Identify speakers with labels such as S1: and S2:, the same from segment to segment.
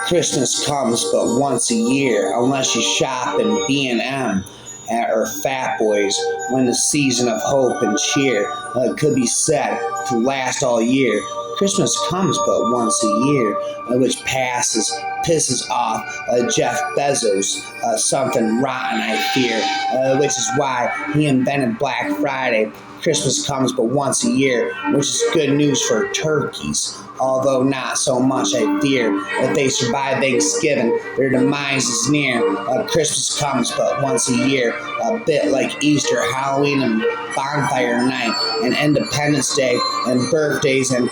S1: Christmas comes but once a year, unless you shop in B&M or Fat Boys, when the season of hope and cheer could be said to last all year. Christmas comes but once a year, which pisses off Jeff Bezos, something rotten, I fear, which is why he invented Black Friday. Christmas comes but once a year, which is good news for turkeys, although not so much, I fear. If they survive Thanksgiving, their demise is near. Christmas comes but once a year, a bit like Easter, Halloween, and bonfire night, and Independence Day, and birthdays, and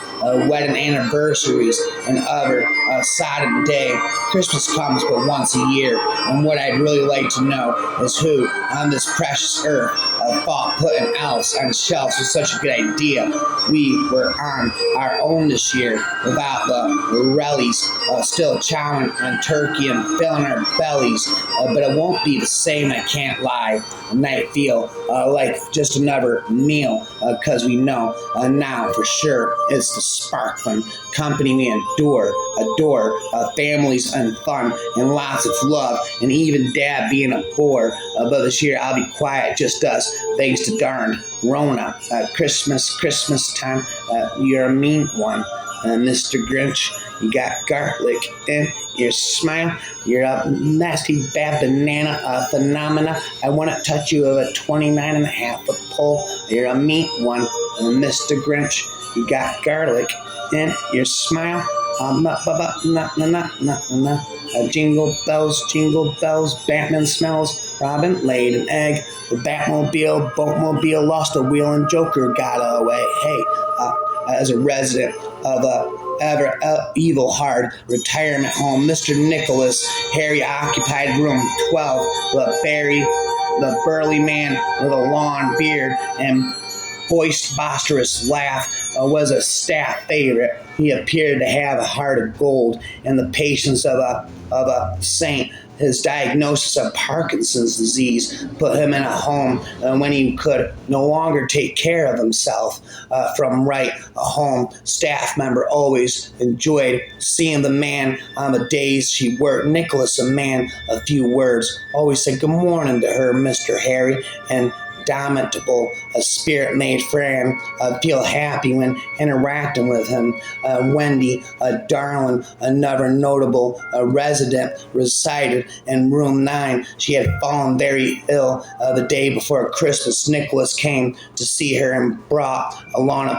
S1: wedding anniversaries, and other sodden day. Christmas comes but once a year, and what I'd really like to know is who on this precious earth thought putting elves on shelves was such a good idea. We were on our own this year without the Rellies, still chowing on turkey and filling our bellies, but it won't be the same, I can't lie. And I feel like just another meal, because we know now for sure it's the sparkling company we adore, families and fun and lots of love, and even Dad being a bore. But this year I'll be quiet, just us, thanks to darn Rona. Christmas time, you're a mean one, Mr. Grinch. You got garlic in your smile. You're a nasty bad banana phenomena. I want to touch you with a 29 and a half foot pole. You're a mean one, Mr. Grinch. You got garlic in your smile. Jingle bells, Batman smells, Robin laid an egg, the Batmobile, boatmobile lost a wheel, and Joker got away. Hey, as a resident of ever evil hard retirement home, Mr. Nicholas Harry occupied room 12, the burly man with a long beard and boisterous laugh was a staff favorite. He appeared to have a heart of gold and the patience of a saint. His diagnosis of Parkinson's disease put him in a home when he could no longer take care of himself. From a home staff member always enjoyed seeing the man on the days she worked. Nicholas, a man of few words, always said good morning to her, Mr. Harry, and domitable, a spirit-made friend, feel happy when interacting with him. Wendy, a darling, another notable resident, resided in room 9. She had fallen very ill the day before Christmas. Nicholas came to see her and brought along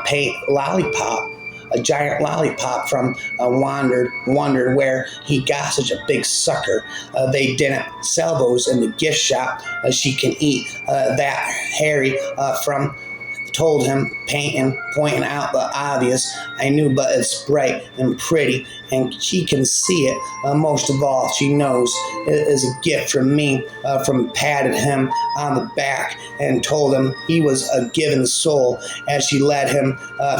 S1: a giant lollipop from wondered where he got such a big sucker. They didn't sell those in the gift shop. She can eat that. Harry told him, pointing out the obvious. I knew, but it's bright and pretty, and she can see it. Most of all, she knows it is a gift from me. Patted him on the back and told him he was a given soul. As she led him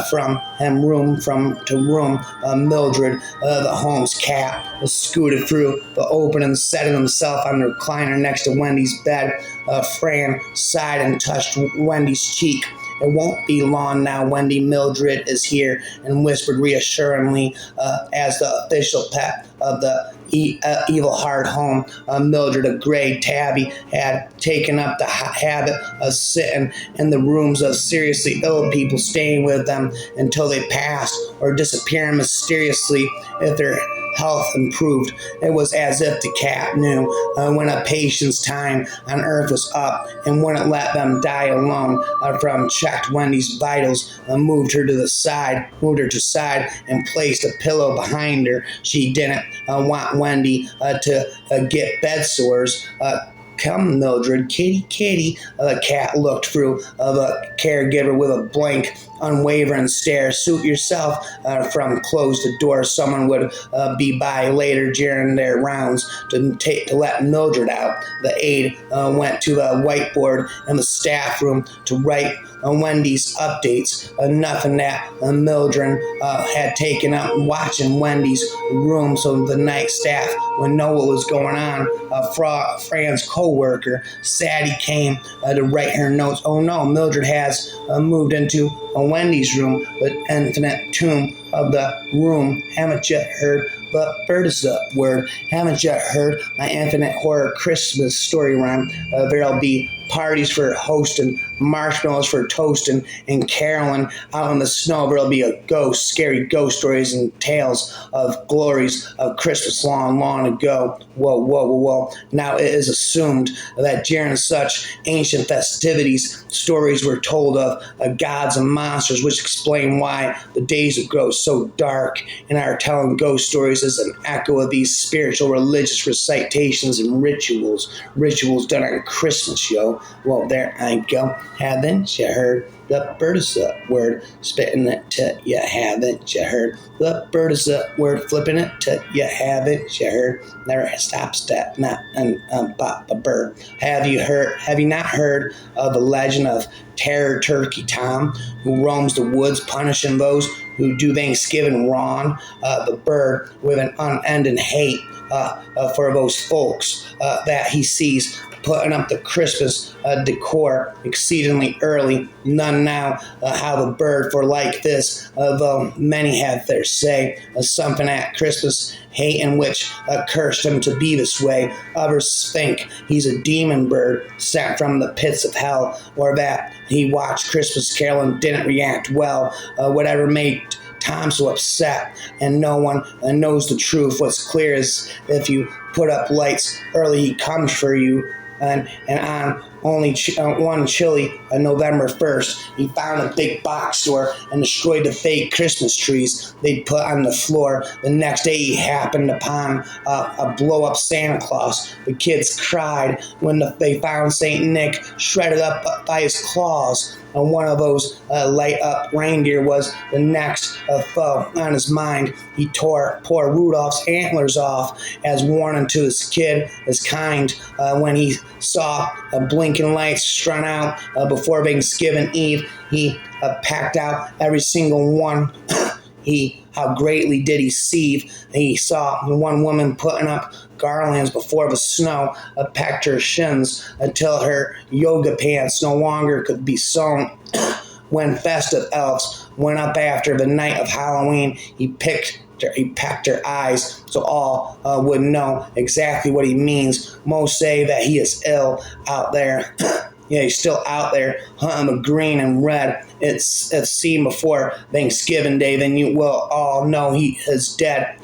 S1: from room to room, Mildred, the home's cat, scooted through the opening, setting himself on the recliner next to Wendy's bed. Fran sighed and touched Wendy's cheek. It won't be long now, Wendy. Mildred is here, and whispered reassuringly as the official pet of the evil hard home. Mildred, a gray tabby, had taken up the habit of sitting in the rooms of seriously ill people, staying with them until they passed or disappearing mysteriously if their health improved. It was as if the cat knew when a patient's time on earth was up and wouldn't let them die alone. Checked Wendy's vitals, moved her to side and placed a pillow behind her. She didn't want Wendy to get bed sores. Come, Mildred, kitty. The cat looked through the caregiver with a blank, unwavering stare. Suit yourself. From closed the door. Someone would be by later during their rounds to let Mildred out. The aide went to the whiteboard in the staff room to write Wendy's updates. Nothing that Mildred had taken up watching Wendy's room so the night staff would know what was going on. Fran's co-worker, Sadie, came to write her notes. Oh no, Mildred has moved into Wendy's room, the infinite tomb of the room. Haven't you heard? the bird is the word. Haven't yet heard my infinite horror Christmas story rhyme? There'll be parties for hosting, marshmallows for toasting, and caroling out in the snow. There'll be a ghost, scary ghost stories and tales of glories of Christmas long, long ago. Whoa, whoa, whoa, whoa. Now it is assumed that during such ancient festivities, stories were told of gods and monsters, which explain why the days would grow so dark, and our telling ghost stories is an echo of these spiritual religious recitations and rituals done on Christmas, yo. Well, there I go. Haven't you heard? The bird is the word, spitting it to you. Haven't you heard? The bird is the word, flipping it to you. Haven't you heard? Never stops that, not about the bird. Have you not heard of the legend of Terror Turkey Tom, who roams the woods punishing those who do Thanksgiving wrong? The bird with an unending hate for those folks that he sees putting up the Christmas decor exceedingly early. None now how the bird for like this, though many have their say, something at Christmas hating which cursed him to be this way. Others think he's a demon bird sent from the pits of hell, or that he watched Christmas Carol and didn't react well. Whatever made Tom so upset, and no one knows the truth. What's clear is if you put up lights early, he comes for you. And on only one chilly November 1st, he found a big box store and destroyed the fake Christmas trees they'd put on the floor. The next day, he happened upon a blow-up Santa Claus. The kids cried when they found St. Nick shredded up by his claws. And one of those light-up reindeer was the next foe on his mind. He tore poor Rudolph's antlers off as warning to his kid, his kind, when he saw blinking lights strung out before Thanksgiving Eve. He packed out every single one. How greatly did he seethe. He saw one woman putting up garlands before the snow, packed her shins until her yoga pants no longer could be sewn. When festive elves went up after the night of Halloween, he packed her eyes so all would know exactly what he means. Most say that he is ill out there. Yeah, he's still out there hunting the green and red. It's seen before Thanksgiving Day. Then you will all know he is dead.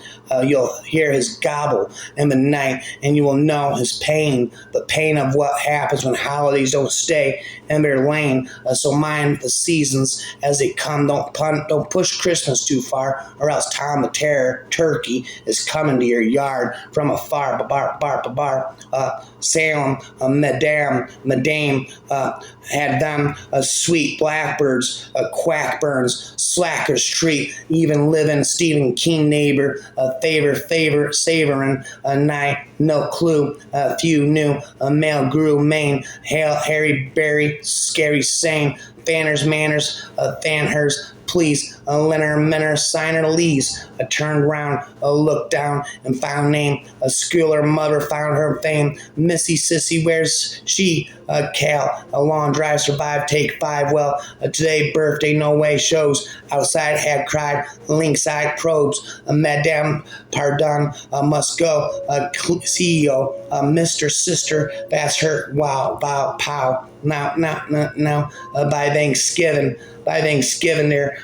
S1: You'll hear his gobble in the night, and you will know his pain, the pain of what happens when holidays don't stay in their lane. So mind the seasons as they come. Don't push Christmas too far, or else Tom the Terror Turkey is coming to your yard from afar. Salem, Madame, had them sweet blackbirds, quackburns, slackers treat, even living Stephen King neighbor, favor, savoring, nigh, no clue, few knew, male grew, Maine, hail, Harry, Berry, scary, sane, fanners, manners, fan hers, please, Leonard, Menor, Signer, Lees. I turned round, looked down, and found name. A schooler mother found her fame. Missy, Sissy, where's she? Cal, a long drive survived, take 5. Well, today, birthday, no way, shows. Outside had cried, lynx-eyed probes. Madame, pardon, must go. CEO, Mr. Sister, that's her. Wow, bow, pow. Now, by Thanksgiving, their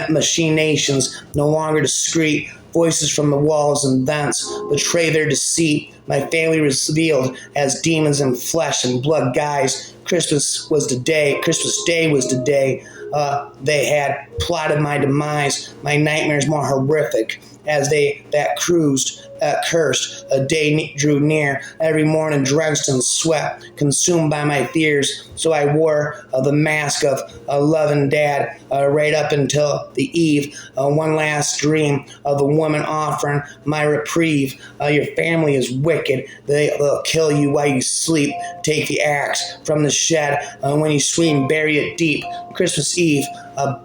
S1: machinations no longer discreet. Voices from the walls and vents betray their deceit. My family revealed as demons in flesh and blood guise. Christmas Day was the day they had plotted my demise. My nightmares more horrific as that cursed, a day drew near, every morning drenched in sweat, consumed by my fears. So I wore the mask of a loving dad right up until the eve. One last dream of a woman offering my reprieve. Your family is wicked. They'll kill you while you sleep. Take the axe from the shed. When you swim, bury it deep. Christmas Eve,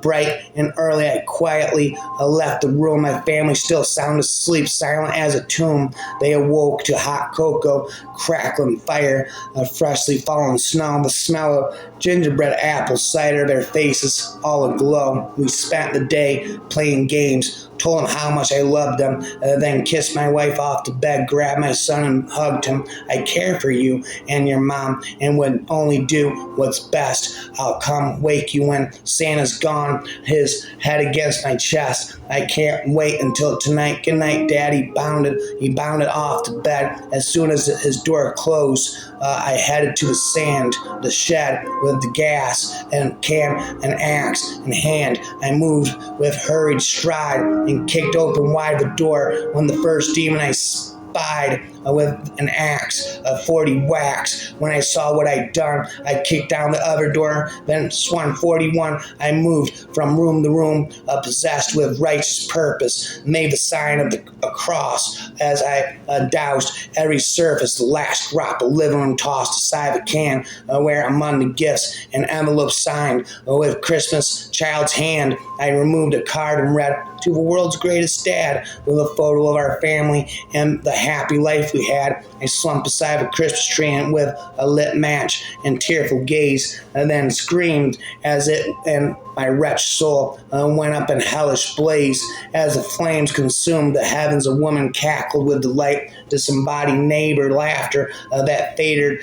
S1: bright and early, I quietly left the room. My family still sound asleep, silent as a tomb. They awoke to hot cocoa, crackling fire, freshly fallen snow, the smell of gingerbread apple cider, their faces all aglow. We spent the day playing games, told them how much I loved them, then kissed my wife off to bed, grabbed my son and hugged him. I care for you and your mom and would only do what's best. I'll come wake you when Santa's gone, his head against my chest. I can't wait until tonight. Good night, Dad. He bounded off to bed. As soon as his door closed, I headed to the shed with the gas and can and axe in hand. I moved with hurried stride and kicked open wide the door when the first demon I spied with an axe, 40 whacks. When I saw what I'd done, I kicked down the other door, then swung 41. I moved from room to room, possessed with righteous purpose, made the sign of a cross as I doused every surface. The last drop of living room tossed aside the can, where among the gifts an envelope signed with Christmas child's hand. I removed a card and read, "To the world's greatest dad," with a photo of our family and the happy life we had. I slumped beside a Christmas tree and with a lit match and tearful gaze, and then screamed as it and my wretched soul went up in hellish blaze. As the flames consumed the heavens, a woman cackled with delight, disembodied neighbor laughter that faded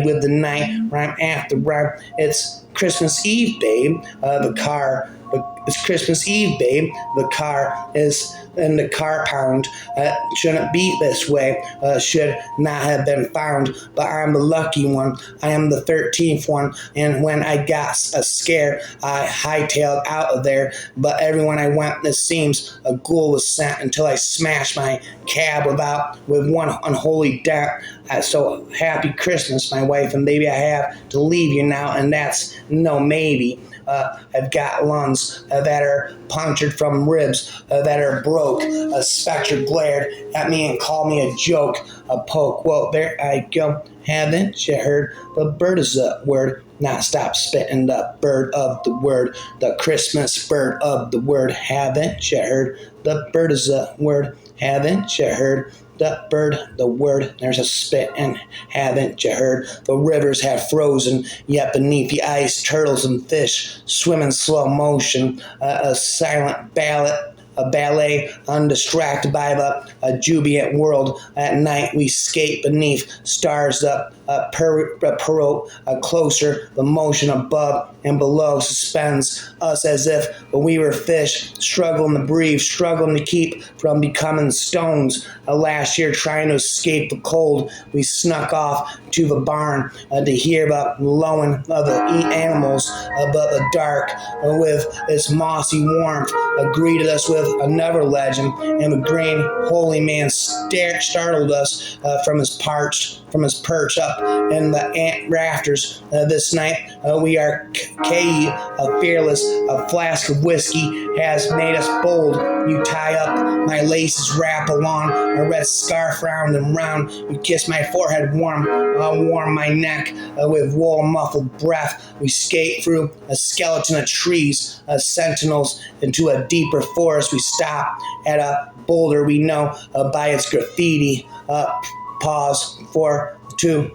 S1: with the night, rhyme after rhyme. It's Christmas Eve, babe. It's Christmas Eve, babe. The car is in the car pound. Shouldn't be this way. Should not have been found. But I'm the lucky one. I am the 13th one. And when I got a scare, I hightailed out of there. But everyone I went, it seems, a ghoul was sent until I smashed my cab with one unholy dent. So happy Christmas, my wife and baby. I have to leave you now, and that's no maybe. I've got lungs that are punctured from ribs that are broke. A specter glared at me and called me a joke, a poke. Well, there I go. Haven't you heard? The bird is a word. Now stop spitting, the bird of the word. The Christmas bird of the word. Haven't you heard? The bird is a word. Haven't you heard? The bird, the word, there's a spit, and haven't you heard? The rivers have frozen, yet beneath the ice, turtles and fish swim in slow motion. A silent ballet, undistracted by the jubilant world. At night we skate beneath stars closer. The motion above and below suspends us as if we were fish, struggling to breathe, struggling to keep from becoming stones. Last year, trying to escape the cold, we snuck off to the barn to hear the lowing of the animals, but the dark, with its mossy warmth, greeted us with another legend, and the green holy man startled us from his perch up in the ant rafters. This night we are fearless. A flask of whiskey has made us bold. You tie up my laces, wrap along a red scarf round and round. You kiss my forehead warm my neck with wool muffled breath. We skate through a skeleton of trees, sentinels into a deeper forest. We stop at a boulder we know by its graffiti. Pause to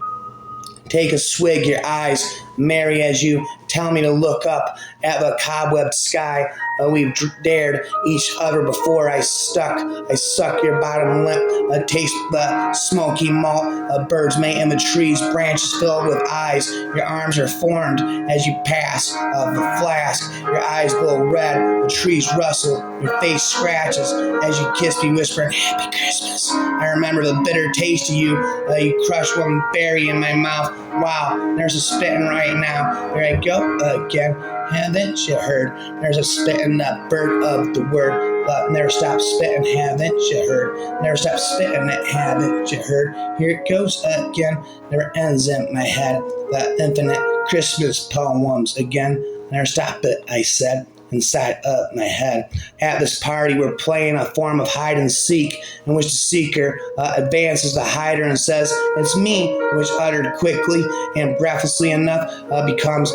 S1: take a swig, your eyes merry as you tell me to look up at the cobwebbed sky. We've dared each other before. I suck your bottom lip, taste the smoky malt, birds mate in the trees, branches filled with eyes. Your arms are formed as you pass the flask. Your eyes glow red, the trees rustle, your face scratches as you kiss me, whispering, "Happy Christmas." I remember the bitter taste of you. You crush one berry in my mouth. Wow, there's a spitting right now. There I go again. Haven't you heard? There's a spitting, that bird of the word. But never stop spitting, haven't you heard? Never stop spitting it, haven't you heard? Here it goes again. Never ends in my head. The infinite Christmas poems again. Never stop it, I said, inside of my head. At this party, we're playing a form of hide and seek, in which the seeker advances the hider and says, "It's me," which uttered quickly and breathlessly enough becomes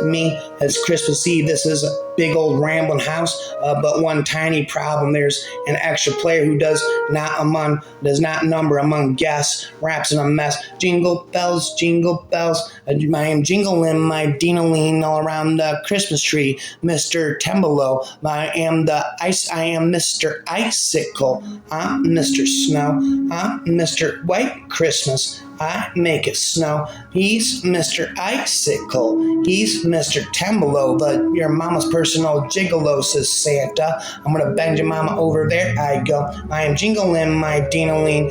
S1: me. It's Christmas Eve. This is a big old rambling house, but one tiny problem. There's an extra player who does not number among guests, wraps in a mess. Jingle bells, I am jingling my dinoline all around the Christmas tree. Mr. Tembolo, I am Mr. Icicle. I'm Mr. Snow. I'm Mr. White Christmas. I make it snow. He's Mr. Icicle. He's Mr. Tembolo, your mama's personal gigolo, says Santa. I'm gonna bend your mama over. There I go. I am jingling my dinoline.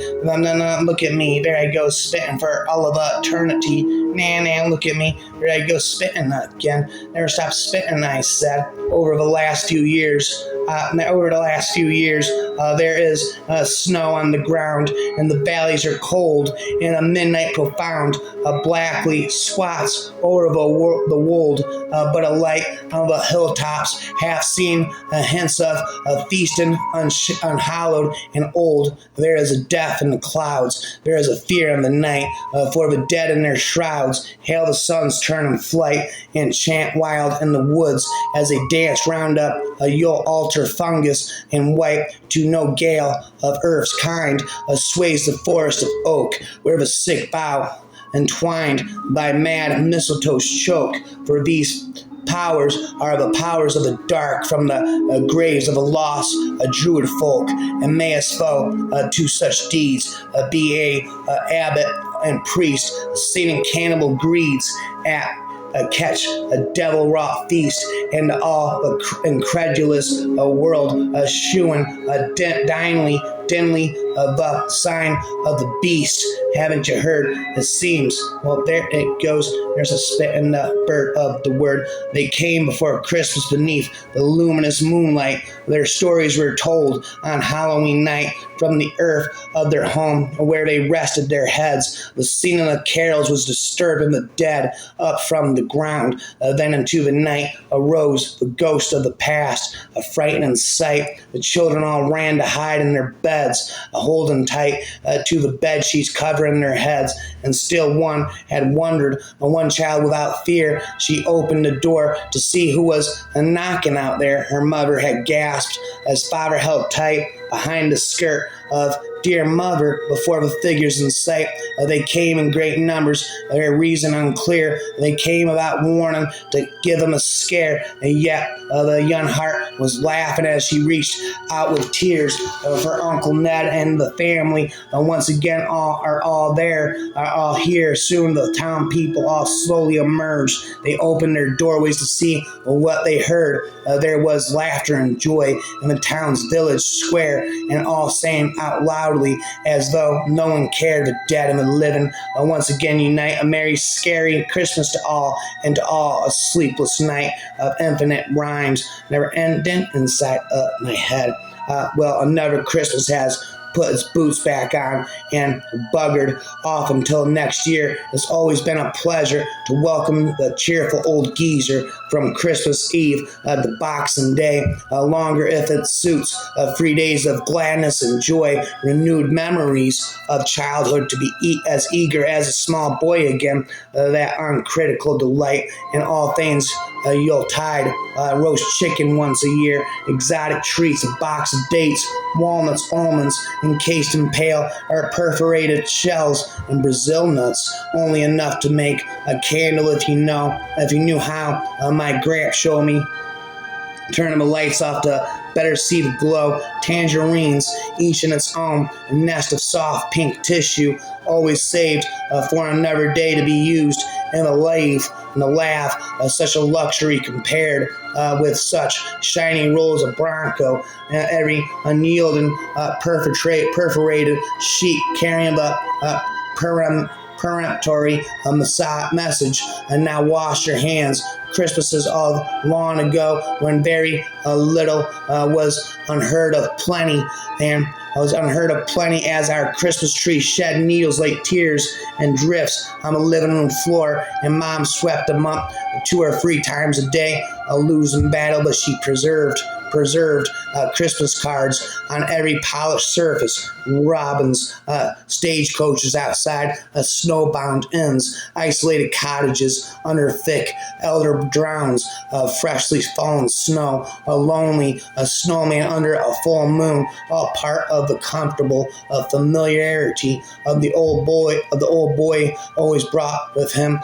S1: Look at me. There I go, spitting for all of eternity. Nah, look at me. There I go, spitting again. Never stop spitting, I said. Over the last few years, there is snow on the ground, and the valleys are cold, and a midnight profound, blackly squats over the wold, but a light on the hilltops, half seen hints of feasting unhallowed and old. There is a death in the clouds, there is a fear in the night, for the dead in their shrouds hail the sun's turn in flight, and chant wild in the woods as they dance round up a Yule altar fungus and wipe to no gale of earth's kind, sways the forest of oak, where the sick bough entwined by mad mistletoe's choke. For these powers are the powers of the dark, from the graves of the lost, a druid folk, and may us foe to such deeds be a abbot and priest, satan cannibal greeds at catch a devil-wrought feast, and all the incredulous world shewing dimly the sign of the beast. Haven't you heard? It seems. Well, there it goes. There's a spit in the bird of the word. They came before Christmas beneath the luminous moonlight. Their stories were told on Halloween night from the earth of their home, where they rested their heads. The scene of the carols was disturbing the dead up from the ground. Then into the night arose the ghost of the past, a frightening sight. The children all ran to hide in their beds, holding tight to the bed sheets covering their heads. And still one had wondered, one child without fear. She opened the door to see who was knocking out there. Her mother had gasped as father held tight behind the skirt of dear mother before the figures in sight. They came in great numbers, their reason unclear. They came without warning to give them a scare, and yet the young heart was laughing as she reached out with tears of her Uncle Ned and the family. Once again, are all here. Soon the town people all slowly emerged. They opened their doorways to see what they heard. There was laughter and joy in the town's village square, and all saying out loudly, as though no one cared, the dead and the living once again unite. A merry, scary Christmas to all, and to all a sleepless night of infinite rhymes, never ending inside of my head. Another Christmas has put its boots back on and buggered off until next year. It's always been a pleasure to welcome the cheerful old geezer from Christmas Eve to Boxing Day, longer if it suits, 3 days of gladness and joy, renewed memories of childhood, to be as eager as a small boy again, that uncritical delight in all things Yuletide, roast chicken once a year, exotic treats, a box of dates, walnuts, almonds, encased in pale or perforated shells, and Brazil nuts, only enough to make a candle if you knew how. My Gramp showed me. Turning the lights off to better see the glow. Tangerines, each in its own nest of soft pink tissue, always saved for another day to be used in the lathe and the laugh. Such a luxury compared with such shiny rolls of Bronco. Every unyielding, perforated sheet carrying the peremptory message, and now wash your hands, Christmases of long ago, when very little was unheard of plenty, and was unheard of plenty, as our Christmas tree shed needles like tears and drifts on the living room floor, and Mom swept them up 2 or 3 times a day, a losing battle, but she preserved Christmas cards on every polished surface, robins, stagecoaches outside snowbound inns, isolated cottages under thick elder drowns of freshly fallen snow, a lonely snowman under a full moon, all part of the comfortable familiarity of the old boy. Always brought with him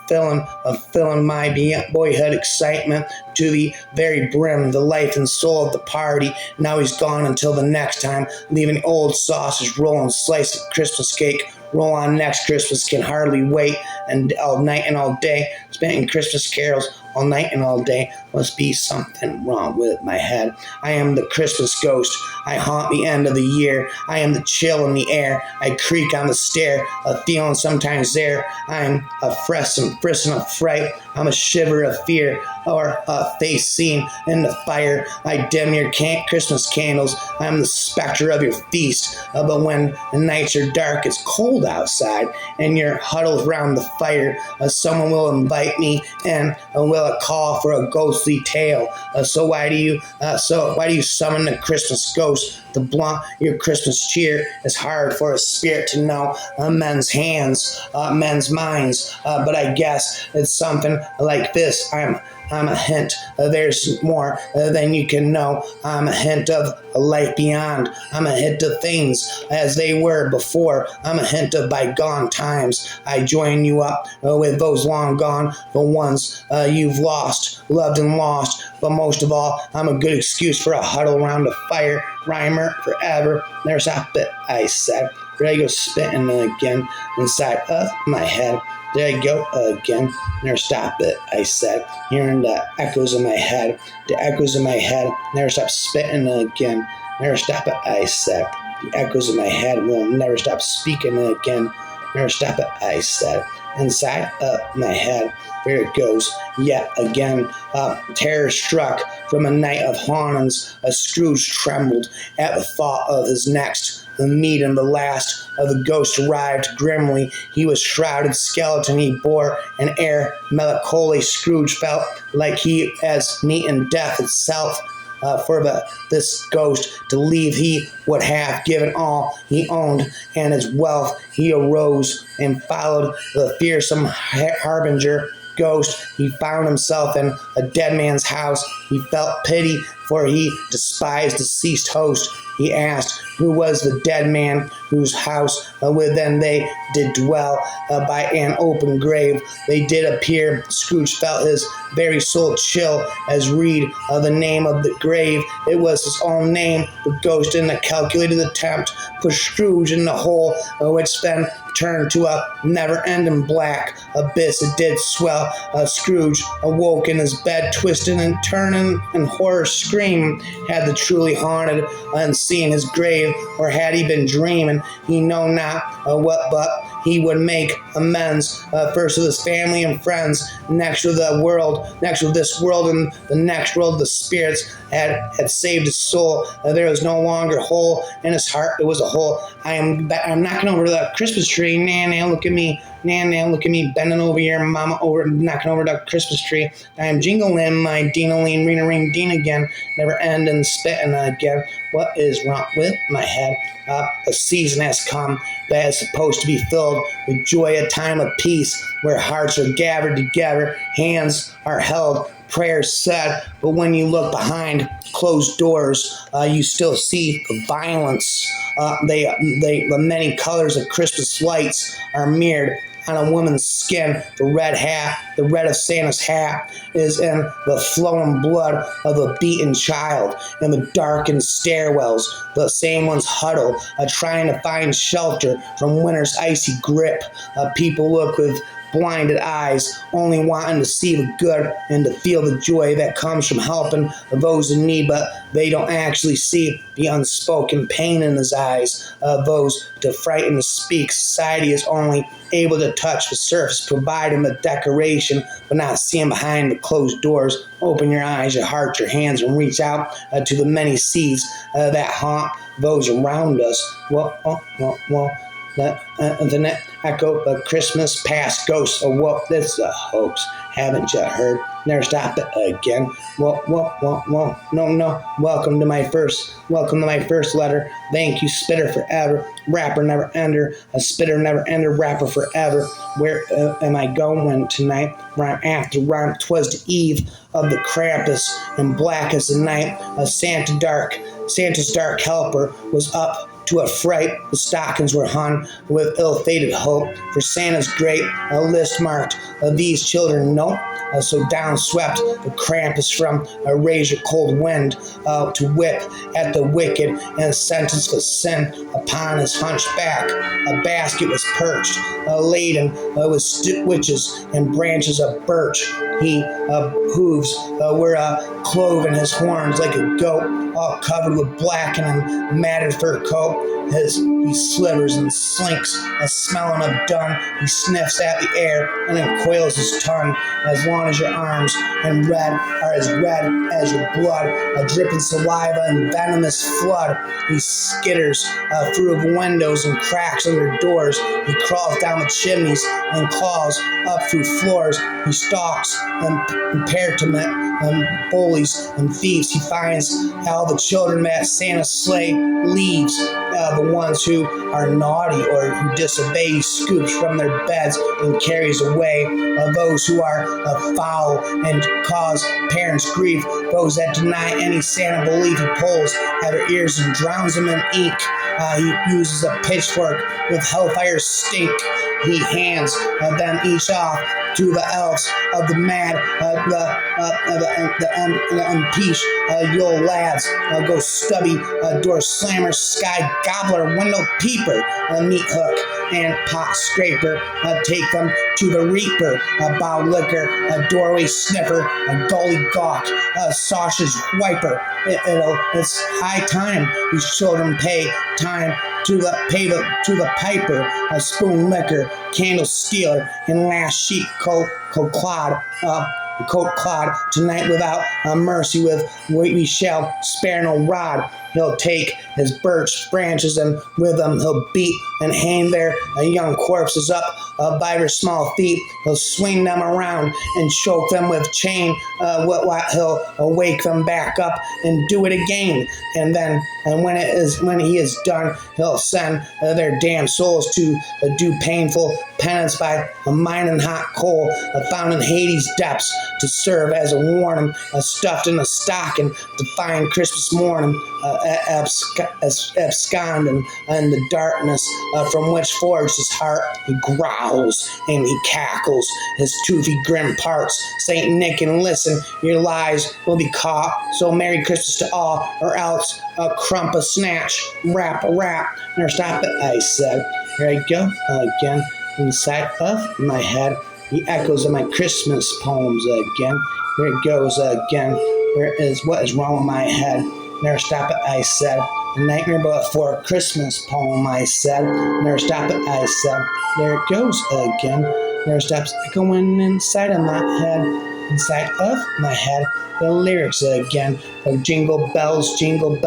S1: filling my boyhood excitement to the very brim, the life and soul of the party. Now he's gone until the next time, leaving old sausage roll and slice of Christmas cake. Roll on next Christmas, can hardly wait, and all night and all day, spent in Christmas carols all night and all day. Must be something wrong with my head. I am the Christmas ghost. I haunt the end of the year. I am the chill in the air. I creak on the stair, a feeling sometimes there. I am a frisson of fright. I'm a shiver of fear, or a face seen in the fire. I dim your Christmas candles. I am the specter of your feast. But when the nights are dark, it's cold outside, and you're huddled around the fire, someone will invite me in, and will call for a ghostly tale. So why do you summon the Christmas ghost to blunt your Christmas cheer? It's hard for a spirit to know men's hands, men's minds, but I guess it's something like this. I'm a hint. There's more than you can know. I'm a hint of a life beyond. I'm a hint of things as they were before. I'm a hint of bygone times. I join you up with those long gone, the ones you've loved and lost. But most of all, I'm a good excuse for a huddle around a fire. Rhymer forever. There's a bit, I said. There I go spitting again inside of my head. There I go again. Never stop it, I said, hearing the echoes in my head. The echoes in my head. Never stop spitting again. Never stop it, I said. The echoes in my head will never stop speaking again. Never stop it, I said. Inside of my head. There it goes, yet again. Terror struck from a night of hauntings. Scrooge trembled at the thought of his next meet, and the last of the ghosts arrived grimly. He was shrouded skeleton. He bore an air melancholy. Scrooge felt like he as neat in death itself. For this ghost to leave, he would have given all he owned and his wealth. He arose and followed the fearsome harbinger ghost. He found himself in a dead man's house. He felt pity, for he despised deceased host. He asked, who was the dead man whose house within they did dwell? By an open grave they did appear. Scrooge felt his very soul chill as read the name of the grave. It was his own name. The ghost, in a calculated attempt, pushed Scrooge in the hole, which then turned to a never-ending black abyss. It did swell. Scrooge awoke in his bed, twisting and turning in horror scream. Had the truly haunted and seen his grave, or had he been dreaming? He know not what, but he would make amends, first with his family and friends, next with the world, next with this world, and the next world. The spirits had saved his soul. There was no longer a hole in his heart. It was a hole. I'm knocking over the Christmas tree. Nan, look at me. Nan, look at me bending over here. Mama over, knocking over the Christmas tree. I am jingling my Dino-line, ring, Dean again. Never ending, spitting again. What is wrong with my head? A season has come that is supposed to be filled with joy, a time of peace where hearts are gathered together, hands are held, prayers said. But when you look behind closed doors, you still see the violence. The many colors of Christmas lights are mirrored on a woman's skin. The red of Santa's hat is in the flowing blood of a beaten child. In the darkened stairwells, the same ones huddle, trying to find shelter from winter's icy grip. People look with blinded eyes, only wanting to see the good and to feel the joy that comes from helping those in need, but they don't actually see the unspoken pain in his eyes. Those too frightened to speak. Society is only able to touch the surface, provide him a decoration, but not see him behind the closed doors. Open your eyes, your heart, your hands, and reach out to the many seeds that haunt those around us. The net echo of Christmas past ghosts. Oh, well, that's a hoax. Haven't you heard? Never stop it again. No. Welcome to my first letter. Thank you, spitter forever. Rapper never ender. A spitter never ender. Rapper forever. Where am I going tonight? Rhyme after rhyme. 'Twas the eve of the Krampus, and black as the night. Santa's dark helper was up to a fright. The stockings were hung with ill-fated hope, for Santa's great list marked these children note. So down swept the Krampus from a razor-cold wind to whip at the wicked and sentence for sin upon his hunchback. A basket was perched, laden with witches and branches of birch. He hooves were cloven his horns like a goat, all covered with black and a matted fur coat. He slivers and slinks, smelling of dung. He sniffs at the air and then coils his tongue. As long as your arms and red are as red as your blood, a dripping saliva and venomous flood. He skitters through windows and cracks under doors. He crawls down the chimneys and claws up through floors. He stalks impertinent bullies and thieves. He finds all the children that Santa's sleigh leaves. The ones who are naughty or who disobey, he scoops from their beds and carries away. Those who are foul and cause parents grief, those that deny any Santa belief, he pulls at their ears and drowns them in ink. He uses a pitchfork with hellfire stink. He hands them each off to the elves of the mad, the unpeached Yule lads. Go stubby, door slammer, sky gobbler, window peeper, meat hook, and pot scraper. Take them to the reaper, bow liquor, a doorway sniffer, a gully gawk, a sausage wiper. It's high time these children pay time to the piper, a spoon liquor, candle stealer, and last sheep coat clod. Tonight without mercy we shall spare no rod. He'll take his birch branches and with them he'll beat and hang their young corpses up by their small feet. He'll swing them around and choke them with chain. He'll wake them back up and do it again. And when he is done, he'll send their damned souls to do painful penance by a mining hot coal found in Hades' depths to serve as a warning, stuffed in a stocking to find Christmas morning, absconding in the darkness from which forged his heart. He growls and he cackles his toothy grim parts. Saint Nick, and listen, your lies will be caught. So Merry Christmas to all, or else a crump a snatch, rap a rap. Never stop it, I said. Here I go again, inside of my head. The echoes of my Christmas poems again. Here it goes again. What is wrong with my head? Never stop it, I said. A nightmare before Christmas poem, I said. Never stop it, I said. There it goes again. Never stops echoing inside of my head. Inside of my head. The lyrics again. Of jingle bells, jingly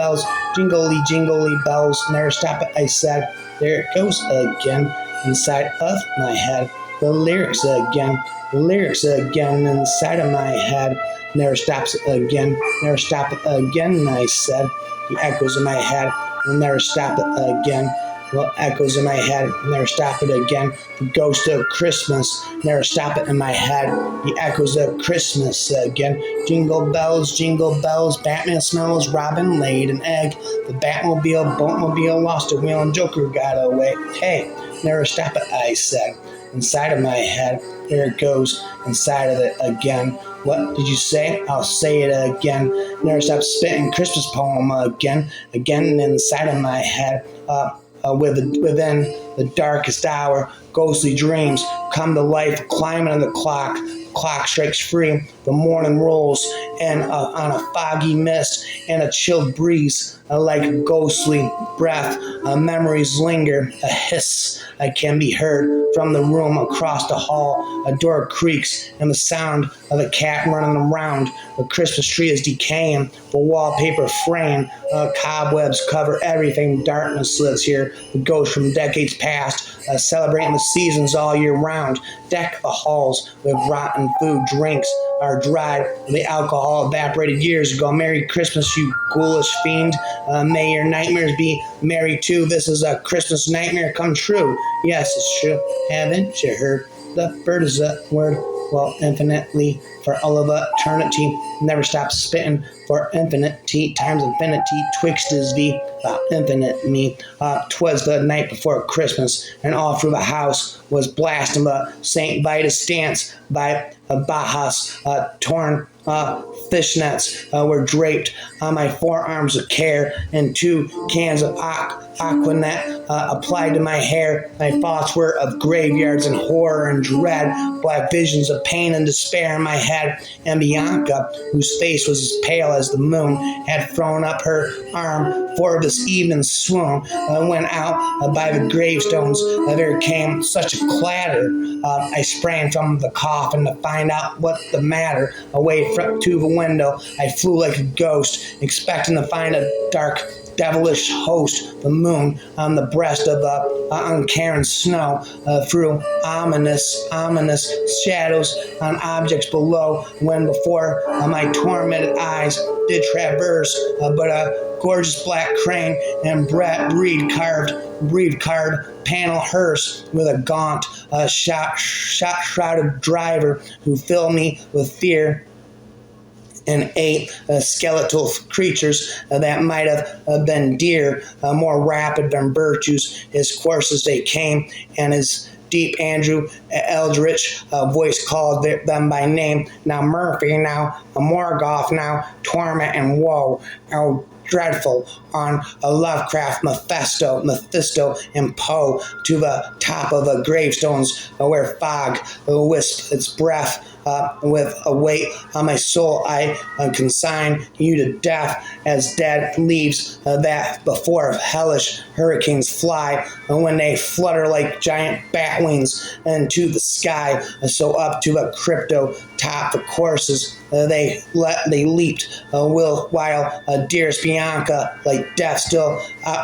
S1: bells. Never stop it, I said. There it goes again. Inside of my head. The lyrics again inside of my head. Never stops again, never stop it again, I said. The echoes in my head will never stop it again. Well, echoes in my head, never stop it again. The ghost of Christmas, never stop it in my head. The echoes of Christmas again. Jingle bells, Batman smells, Robin laid an egg. The Batmobile, boatmobile, lost a wheel and Joker got away. Hey, never stop it, I said. Inside of my head, here it goes, inside of it again. What did you say? I'll say it again. Never stop spitting Christmas poem again and inside of my head. Within the darkest hour, ghostly dreams come to life, climbing on the clock. Clock strikes free, the morning rolls, and on a foggy mist and a chilled breeze, like a ghostly breath, memories linger. A hiss can be heard from the room across the hall. A door creaks, and the sound of a cat running around. The Christmas tree is decaying, the wallpaper fraying, cobwebs cover everything. Darkness lives here, the ghosts from decades past, celebrating the seasons all year round. Deck the halls with rotten food. Drinks are dried, the alcohol evaporated years ago. Merry Christmas, you ghoulish fiend. May your nightmares be merry too. This is a Christmas nightmare come true. Yes, it's true. Haven't you heard? The bird is the word. Well, infinitely for all of eternity. Never stop spitting for infinity times infinity. Twixt is the infinite me. 'Twas the night before Christmas, and all through the house was blasting the St. Vitus dance by Bacchus. Torn fishnets were draped on my forearms of care, and 2 cans of Aquanet applied to my hair. My thoughts were of graveyards and horror and dread, black visions of pain and despair in my head. And Bianca, whose face was as pale as the moon, had thrown up her arm for this evening's swoon. Went out by the gravestones. There came such a clatter. I sprang from the coffin to find out what the matter. Away to the window, I flew like a ghost, expecting to find a dark, devilish host. The moon on the breast of the uncaring snow threw ominous shadows on objects below, when before my tormented eyes did traverse but a gorgeous black crane and breed carved panel hearse with a gaunt shrouded driver who filled me with fear, and 8 skeletal creatures that might have been deer, more rapid than virtues. His courses they came, and his deep Andrew Eldritch voice called them by name. Now Murphy, now Morgoth, now Torment and Woe. Oh, dreadful on a Lovecraft, Mephisto, and Poe, to the top of the gravestones where fog wisps its breath. With a weight on my soul, I consign you to death, as dead leaves that before hellish hurricanes fly, and when they flutter like giant bat wings into the sky. So up to the crypto top, the courses they leaped, while dearest Bianca, like death, still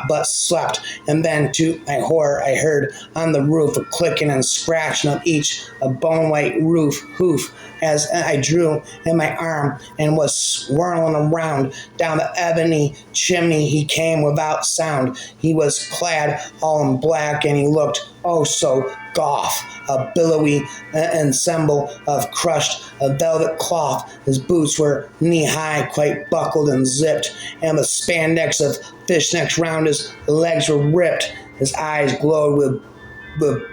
S1: but slept. And then, to my horror, I heard on the roof a clicking and scratching of each bone-white hoof, as I drew in my arm and was swirling around. Down the ebony chimney he came without sound. He was clad all in black, and he looked oh so goth, a billowy ensemble of crushed velvet cloth. His boots were knee-high, quite buckled and zipped, and the spandex of fishnets round his legs were ripped. His eyes glowed with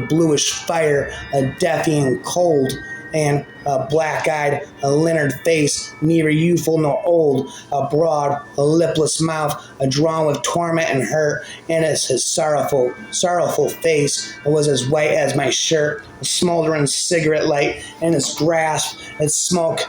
S1: bluish fire, a deafening cold, and a black-eyed, a leonard face, neither youthful nor old, a broad, a lipless mouth, drawn with torment and hurt, and his sorrowful face was as white as my shirt, a smoldering cigarette light in his grasp, its smoke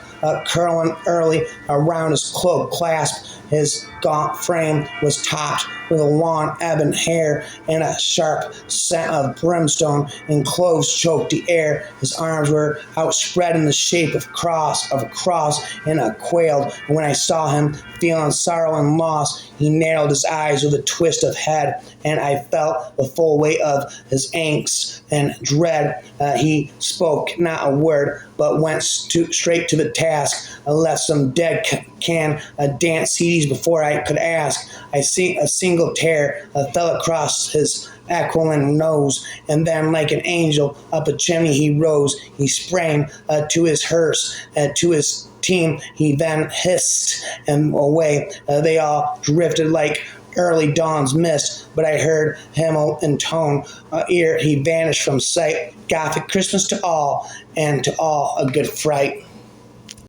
S1: curling early around his cloak clasp. His gaunt frame was topped with a long ebon hair, and a sharp scent of brimstone and cloves choked the air. His arms were outspread in the shape of a cross, and I quailed. And when I saw him, feeling sorrow and loss, he narrowed his eyes with a twist of head, and I felt the full weight of his angst and dread. He spoke not a word, but went straight to the task. I left some dead can dance CDs before I could ask. I see a single tear fell across his aquiline nose, and then like an angel up a chimney he rose. He sprang to his hearse, to his team he then hissed, and away they all drifted like early dawn's mist. But I heard him intone, ere he vanished from sight, Gothic Christmas to all, and to all a good fright.